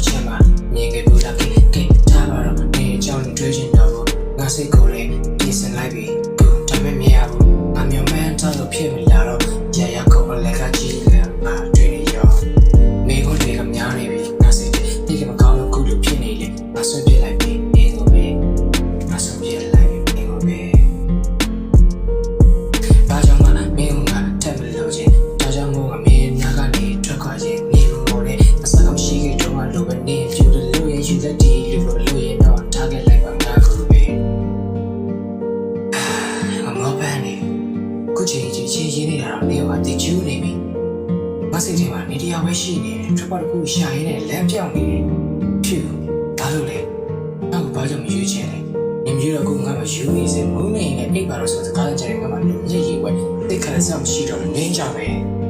ချက်မှာမြင်ခဲ့ဘူးလားကဲထားပါတော့နေအကြောင်းတွေးချင်တော့ဘူးငါစိတ်ကိုလည်းပြင်ဆင်လိုက်ပြီကိုဒါပေမဲ့မရဘူးငါမျိုးမှန်းထားလို့ဖြစ်မလာတော့ကြာရခုံလက်ကကြီးလဲငါတွေ့နေရောမိကိုတွေကများနေပြီငါစိတ်ဒီကမကောင်းလို့ခုလိုဖြစ်နေလေငါဆွပြလိုက်ပြီနေကိုပဲငါဆွပြလိုက်ပြီနေကိုပဲဘာကြောင့်မှမင်းကထပ်မလို့ချင်းဒါကြောင့်မို့ငါမင်းနာကနေထွက်ခွာခြင်းနေလို့လေအစကမရှိခဲ့တော့လို့ပဲနေပြူတယ်လို့ရယူတဲ့ဒီလို့ရင်တော့ထားခဲ့လိုက်ပါငါကိုပဲငါပန်းနေခုချိန်ကြီးချင်းရင်းနေတာတော့နေကတိကျူးနေပြီမစိတ်ထဲမှာနေတရားပဲရှိနေတယ်ထပ်ပါတခုရှာရင်းနဲ့လမ်းပြောင်းနေတယ်ဖြူဘာလို့လဲနောက်ဘာကြောင့်မယူချင်လဲနေမယူတော့ကိုငါမယူနေစေမုန်းနေနဲ့အိပ်ပါတော့ဆိုစကားကြတယ်ငါမှလုံရည်ဝဲသိခါစားမရှိတော့နင်းကြပဲ